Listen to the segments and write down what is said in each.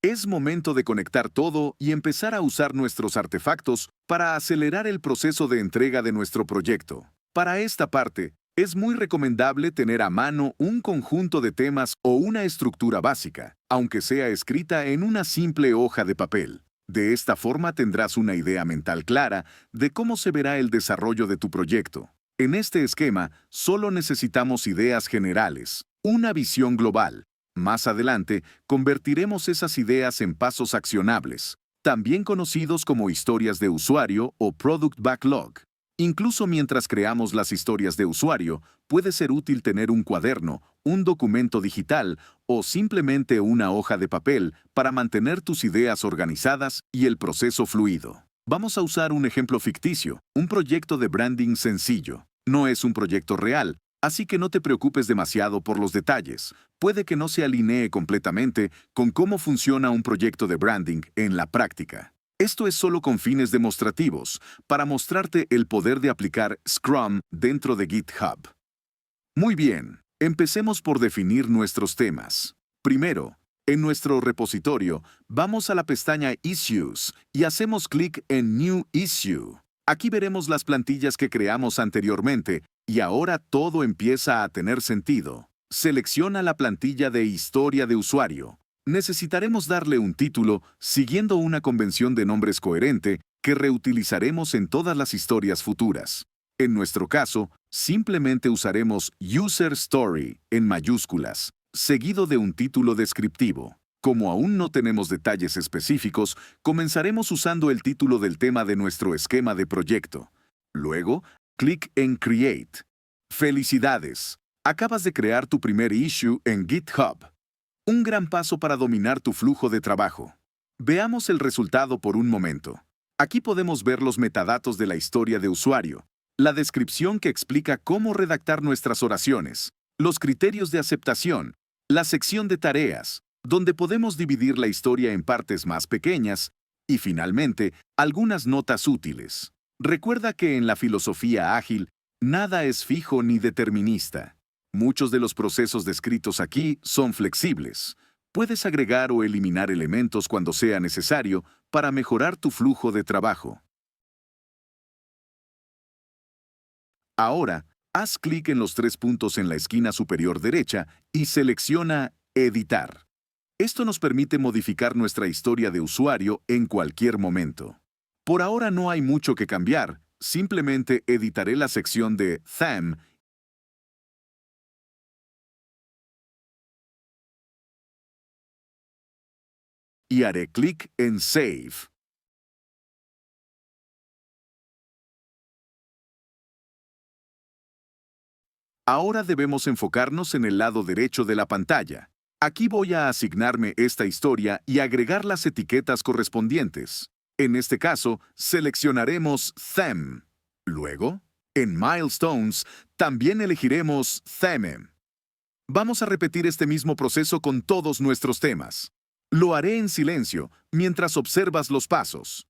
Es momento de conectar todo y empezar a usar nuestros artefactos para acelerar el proceso de entrega de nuestro proyecto. Para esta parte, es muy recomendable tener a mano un conjunto de temas o una estructura básica, aunque sea escrita en una simple hoja de papel. De esta forma tendrás una idea mental clara de cómo se verá el desarrollo de tu proyecto. En este esquema, solo necesitamos ideas generales, una visión global. Más adelante, convertiremos esas ideas en pasos accionables, también conocidos como historias de usuario o Product Backlog. Incluso mientras creamos las historias de usuario, puede ser útil tener un cuaderno, un documento digital o simplemente una hoja de papel para mantener tus ideas organizadas y el proceso fluido. Vamos a usar un ejemplo ficticio, un proyecto de branding sencillo. No es un proyecto real, así que no te preocupes demasiado por los detalles. Puede que no se alinee completamente con cómo funciona un proyecto de branding en la práctica. Esto es solo con fines demostrativos, para mostrarte el poder de aplicar Scrum dentro de GitHub. Muy bien, empecemos por definir nuestros temas. Primero, en nuestro repositorio, vamos a la pestaña Issues y hacemos clic en New Issue. Aquí veremos las plantillas que creamos anteriormente y ahora todo empieza a tener sentido. Selecciona la plantilla de Historia de usuario. Necesitaremos darle un título siguiendo una convención de nombres coherente que reutilizaremos en todas las historias futuras. En nuestro caso, simplemente usaremos User Story en mayúsculas, seguido de un título descriptivo. Como aún no tenemos detalles específicos, comenzaremos usando el título del tema de nuestro esquema de proyecto. Luego, clic en Create. ¡Felicidades! Acabas de crear tu primer issue en GitHub. Un gran paso para dominar tu flujo de trabajo. Veamos el resultado por un momento. Aquí podemos ver los metadatos de la historia de usuario, la descripción que explica cómo redactar nuestras oraciones, los criterios de aceptación, la sección de tareas, donde podemos dividir la historia en partes más pequeñas, y finalmente, algunas notas útiles. Recuerda que en la filosofía ágil, nada es fijo ni determinista. Muchos de los procesos descritos aquí son flexibles. Puedes agregar o eliminar elementos cuando sea necesario para mejorar tu flujo de trabajo. Ahora, haz clic en los tres puntos en la esquina superior derecha y selecciona Editar. Esto nos permite modificar nuestra historia de usuario en cualquier momento. Por ahora no hay mucho que cambiar, simplemente editaré la sección de Theme y haré clic en Save. Ahora debemos enfocarnos en el lado derecho de la pantalla. Aquí voy a asignarme esta historia y agregar las etiquetas correspondientes. En este caso, seleccionaremos Theme. Luego, en Milestones, también elegiremos Theme. Vamos a repetir este mismo proceso con todos nuestros temas. Lo haré en silencio mientras observas los pasos.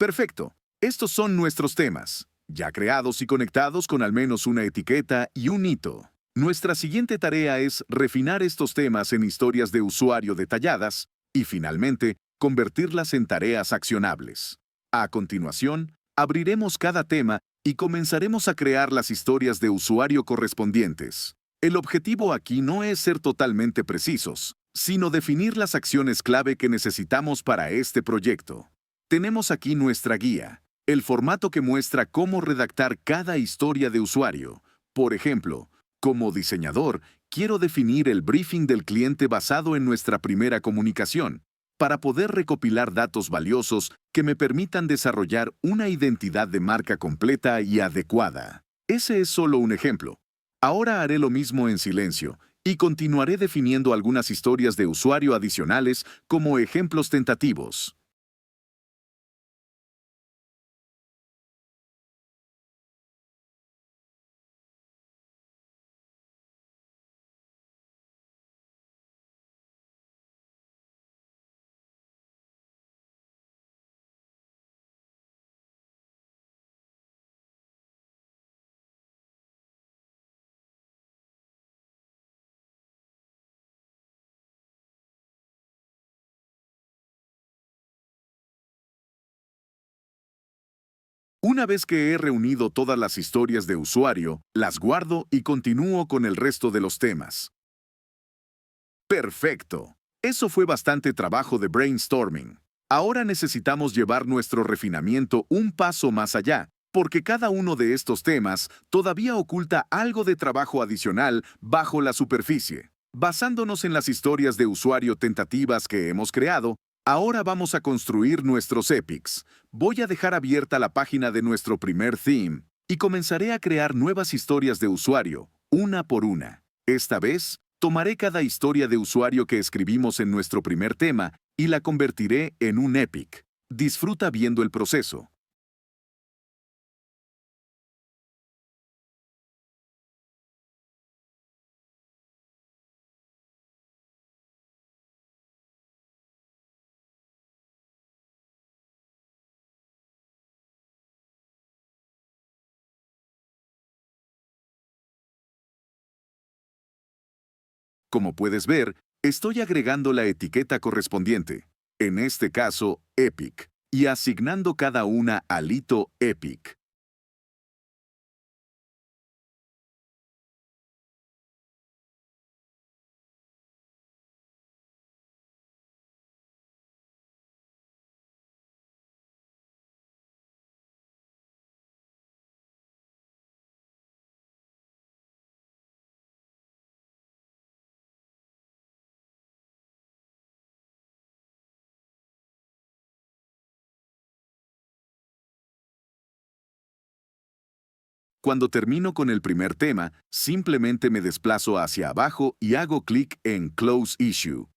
Perfecto. Estos son nuestros temas, ya creados y conectados con al menos una etiqueta y un hito. Nuestra siguiente tarea es refinar estos temas en historias de usuario detalladas y, finalmente, convertirlas en tareas accionables. A continuación, abriremos cada tema y comenzaremos a crear las historias de usuario correspondientes. El objetivo aquí no es ser totalmente precisos, sino definir las acciones clave que necesitamos para este proyecto. Tenemos aquí nuestra guía, el formato que muestra cómo redactar cada historia de usuario. Por ejemplo, como diseñador, quiero definir el briefing del cliente basado en nuestra primera comunicación. para poder recopilar datos valiosos que me permitan desarrollar una identidad de marca completa y adecuada. Ese es solo un ejemplo. Ahora haré lo mismo en silencio y continuaré definiendo algunas historias de usuario adicionales como ejemplos tentativos. Una vez que he reunido todas las historias de usuario, las guardo y continúo con el resto de los temas. Perfecto. Eso fue bastante trabajo de brainstorming. Ahora necesitamos llevar nuestro refinamiento un paso más allá, porque cada uno de estos temas todavía oculta algo de trabajo adicional bajo la superficie. Basándonos en las historias de usuario tentativas que hemos creado, ahora vamos a construir nuestros epics. Voy a dejar abierta la página de nuestro primer theme y comenzaré a crear nuevas historias de usuario, una por una. Esta vez, tomaré cada historia de usuario que escribimos en nuestro primer tema y la convertiré en un epic. Disfruta viendo el proceso. Como puedes ver, estoy agregando la etiqueta correspondiente, en este caso, epic, y asignando cada una al hito epic. Cuando termino con el primer tema, simplemente me desplazo hacia abajo y hago clic en Close Issue.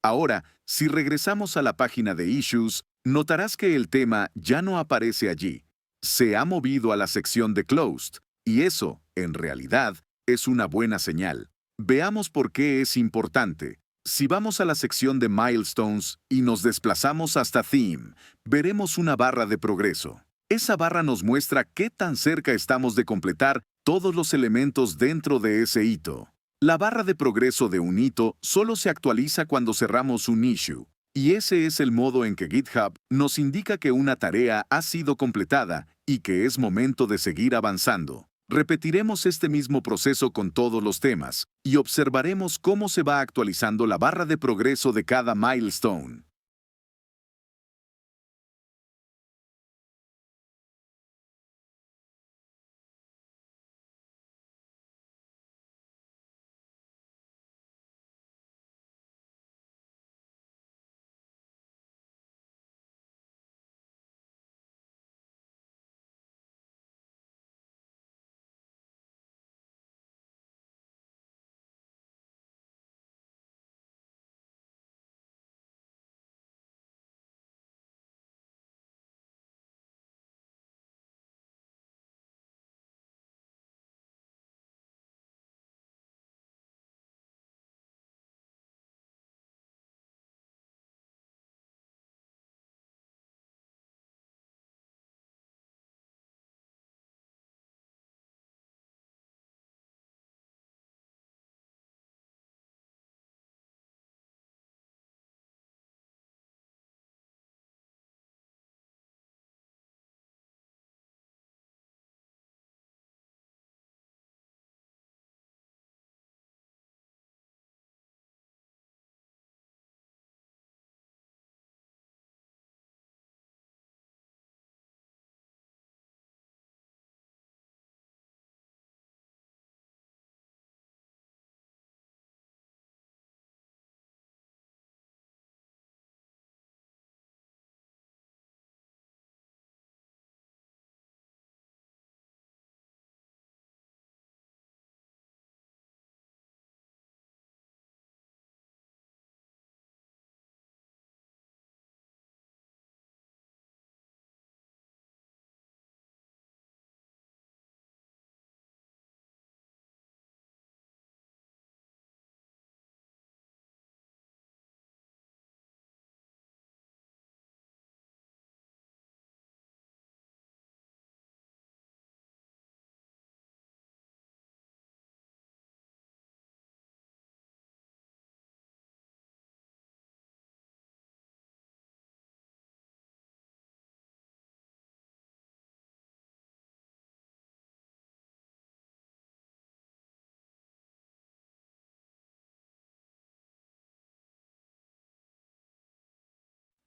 Ahora, si regresamos a la página de Issues, notarás que el tema ya no aparece allí. Se ha movido a la sección de Closed, y eso, en realidad, es una buena señal. Veamos por qué es importante. Si vamos a la sección de Milestones y nos desplazamos hasta Theme, veremos una barra de progreso. Esa barra nos muestra qué tan cerca estamos de completar todos los elementos dentro de ese hito. La barra de progreso de un hito solo se actualiza cuando cerramos un issue, y ese es el modo en que GitHub nos indica que una tarea ha sido completada y que es momento de seguir avanzando. Repetiremos este mismo proceso con todos los temas y observaremos cómo se va actualizando la barra de progreso de cada milestone.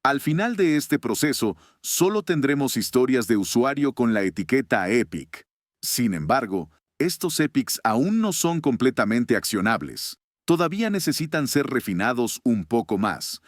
Al final de este proceso, solo tendremos historias de usuario con la etiqueta Epic. Sin embargo, estos epics aún no son completamente accionables. Todavía necesitan ser refinados un poco más.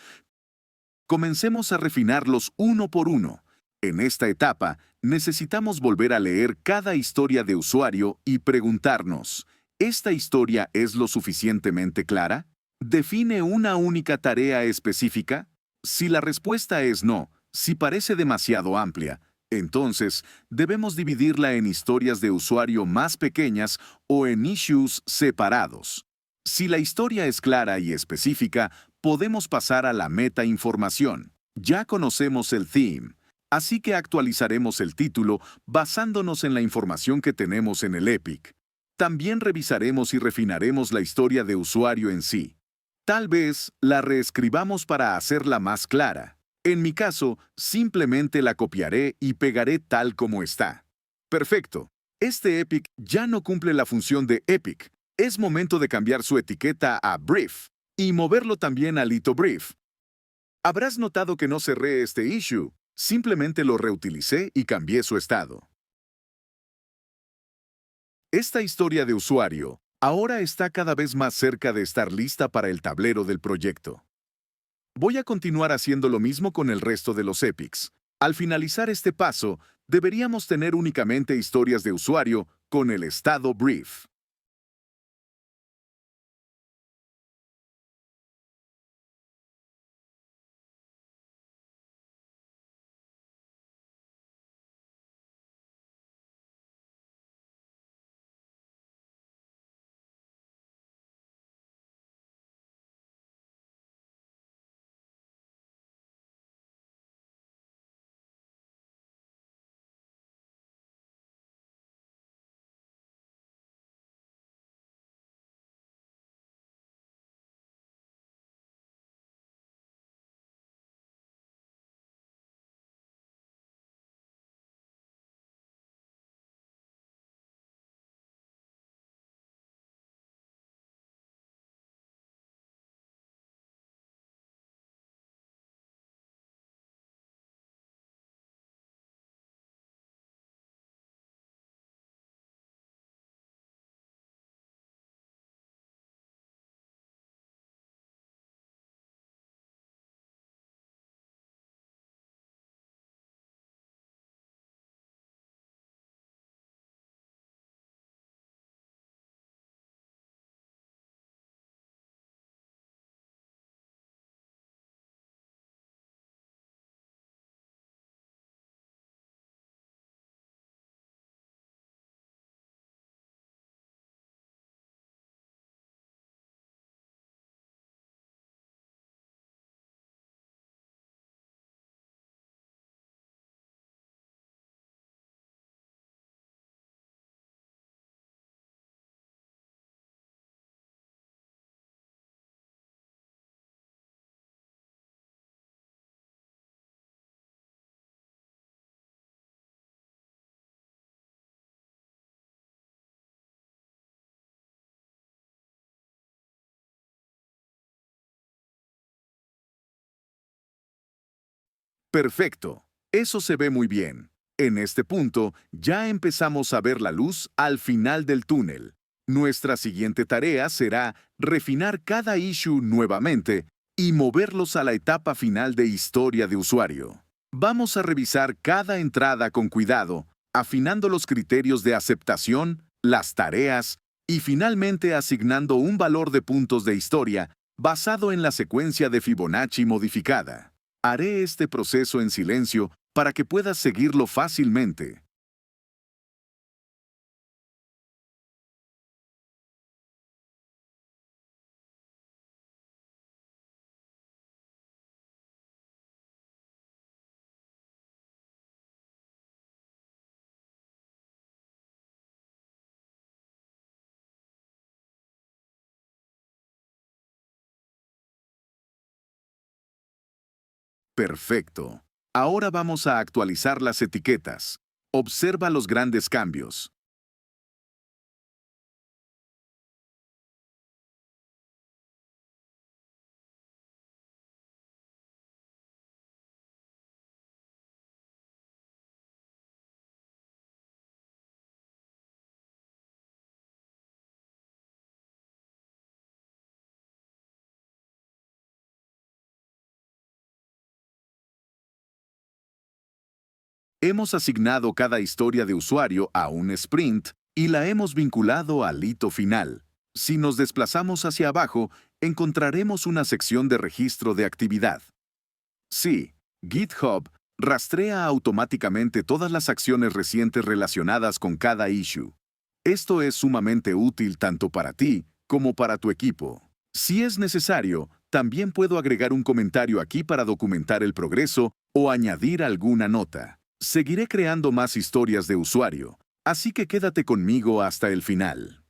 Comencemos a refinarlos uno por uno. En esta etapa, necesitamos volver a leer cada historia de usuario y preguntarnos, ¿esta historia es lo suficientemente clara? ¿Define una única tarea específica? Si la respuesta es no, si parece demasiado amplia, entonces debemos dividirla en historias de usuario más pequeñas o en issues separados. Si la historia es clara y específica, podemos pasar a la metainformación. Ya conocemos el theme, así que actualizaremos el título basándonos en la información que tenemos en el Epic. También revisaremos y refinaremos la historia de usuario en sí. Tal vez la reescribamos para hacerla más clara. En mi caso, simplemente la copiaré y pegaré tal como está. Perfecto. Este Epic ya no cumple la función de Epic. Es momento de cambiar su etiqueta a Brief y moverlo también a Lito Brief. Habrás notado que no cerré este issue, simplemente lo reutilicé y cambié su estado. Esta historia de usuario ahora está cada vez más cerca de estar lista para el tablero del proyecto. Voy a continuar haciendo lo mismo con el resto de los epics. Al finalizar este paso, deberíamos tener únicamente historias de usuario con el estado Brief. Perfecto. Eso se ve muy bien. En este punto, ya empezamos a ver la luz al final del túnel. Nuestra siguiente tarea será refinar cada issue nuevamente y moverlos a la etapa final de historia de usuario. Vamos a revisar cada entrada con cuidado, afinando los criterios de aceptación, las tareas y finalmente asignando un valor de puntos de historia basado en la secuencia de Fibonacci modificada. Haré este proceso en silencio para que puedas seguirlo fácilmente. Perfecto. Ahora vamos a actualizar las etiquetas. Observa los grandes cambios. Hemos asignado cada historia de usuario a un sprint y la hemos vinculado al hito final. Si nos desplazamos hacia abajo, encontraremos una sección de registro de actividad. Sí, GitHub rastrea automáticamente todas las acciones recientes relacionadas con cada issue. Esto es sumamente útil tanto para ti como para tu equipo. Si es necesario, también puedo agregar un comentario aquí para documentar el progreso o añadir alguna nota. Seguiré creando más historias de usuario, así que quédate conmigo hasta el final.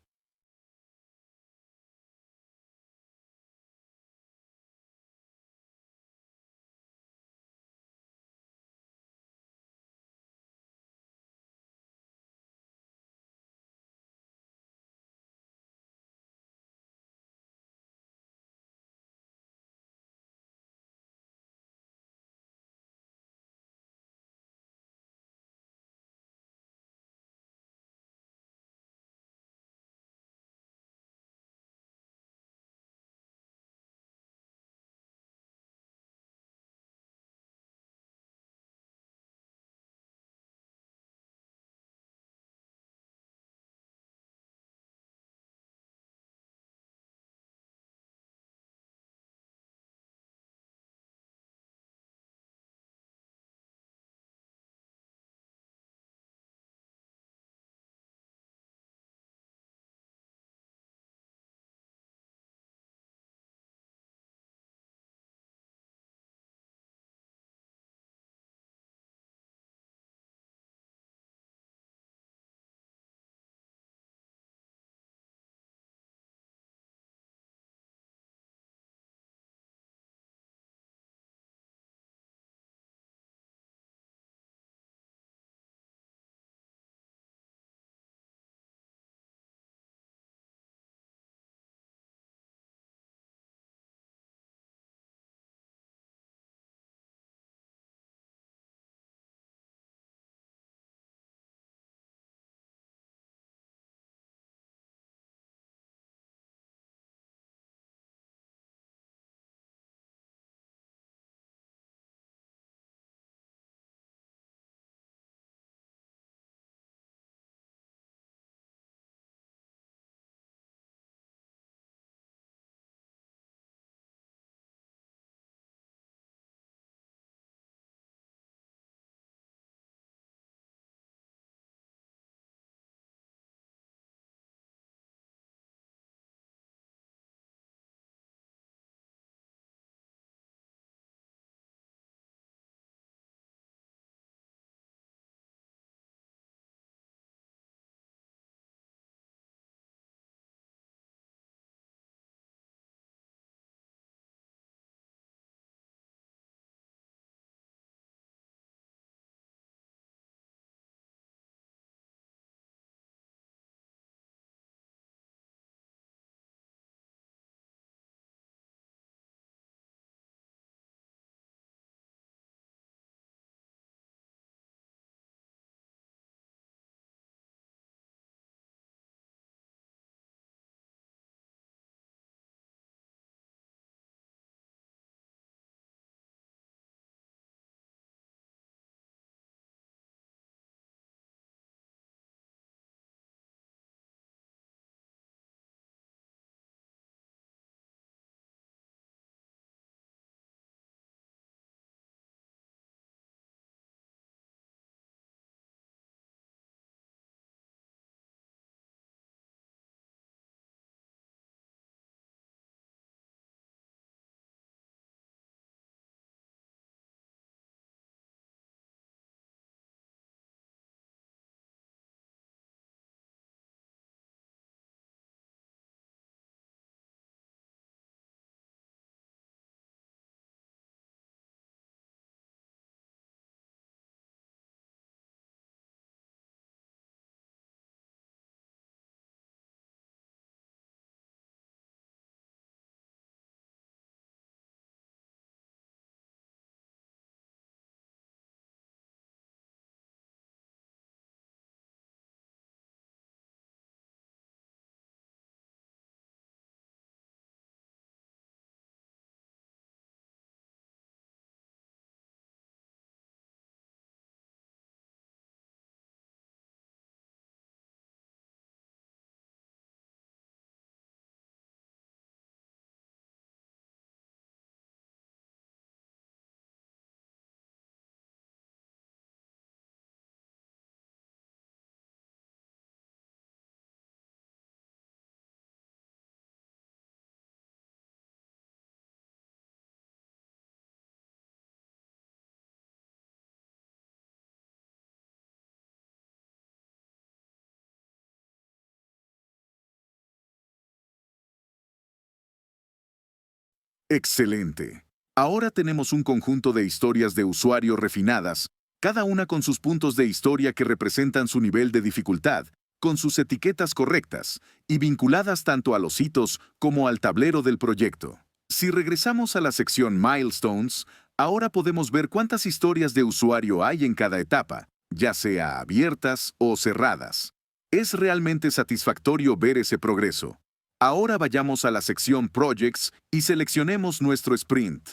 Excelente. Ahora tenemos un conjunto de historias de usuario refinadas, cada una con sus puntos de historia que representan su nivel de dificultad, con sus etiquetas correctas y vinculadas tanto a los hitos como al tablero del proyecto. Si regresamos a la sección Milestones, ahora podemos ver cuántas historias de usuario hay en cada etapa, ya sea abiertas o cerradas. Es realmente satisfactorio ver ese progreso. Ahora vayamos a la sección Projects y seleccionemos nuestro sprint.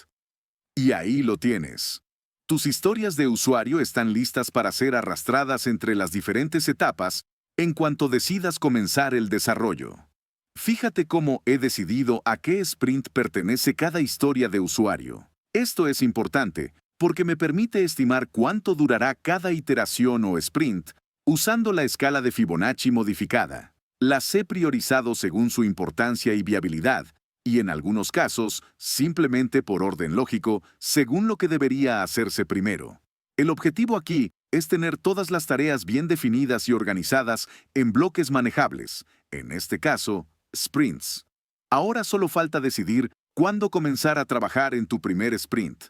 Y ahí lo tienes. Tus historias de usuario están listas para ser arrastradas entre las diferentes etapas en cuanto decidas comenzar el desarrollo. Fíjate cómo he decidido a qué sprint pertenece cada historia de usuario. Esto es importante porque me permite estimar cuánto durará cada iteración o sprint usando la escala de Fibonacci modificada. Las he priorizado según su importancia y viabilidad, y en algunos casos, simplemente por orden lógico, según lo que debería hacerse primero. El objetivo aquí es tener todas las tareas bien definidas y organizadas en bloques manejables, en este caso, sprints. Ahora solo falta decidir cuándo comenzar a trabajar en tu primer sprint.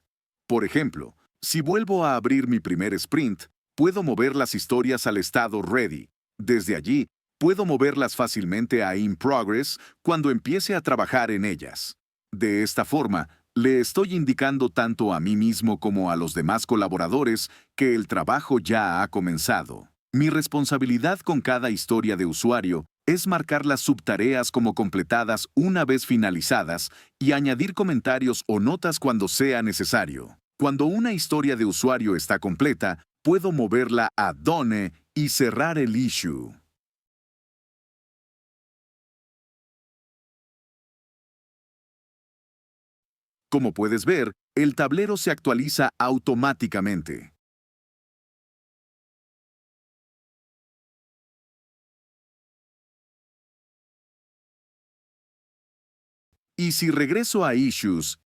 Por ejemplo, si vuelvo a abrir mi primer sprint, puedo mover las historias al estado Ready. Desde allí, puedo moverlas fácilmente a In Progress cuando empiece a trabajar en ellas. De esta forma, le estoy indicando tanto a mí mismo como a los demás colaboradores que el trabajo ya ha comenzado. Mi responsabilidad con cada historia de usuario es marcar las subtareas como completadas una vez finalizadas y añadir comentarios o notas cuando sea necesario. Cuando una historia de usuario está completa, puedo moverla a Done y cerrar el issue. Como puedes ver, el tablero se actualiza automáticamente. Y si regreso a Issues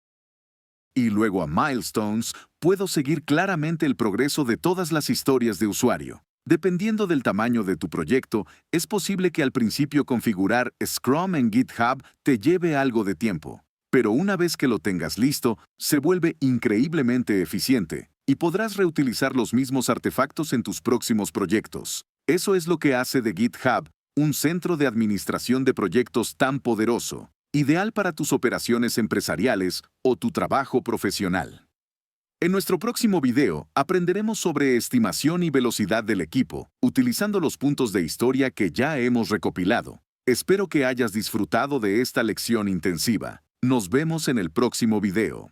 y luego a Milestones, puedo seguir claramente el progreso de todas las historias de usuario. Dependiendo del tamaño de tu proyecto, es posible que al principio configurar Scrum en GitHub te lleve algo de tiempo. Pero una vez que lo tengas listo, se vuelve increíblemente eficiente y podrás reutilizar los mismos artefactos en tus próximos proyectos. Eso es lo que hace de GitHub un centro de administración de proyectos tan poderoso, ideal para tus operaciones empresariales o tu trabajo profesional. En nuestro próximo video aprenderemos sobre estimación y velocidad del equipo, utilizando los puntos de historia que ya hemos recopilado. Espero que hayas disfrutado de esta lección intensiva. Nos vemos en el próximo video.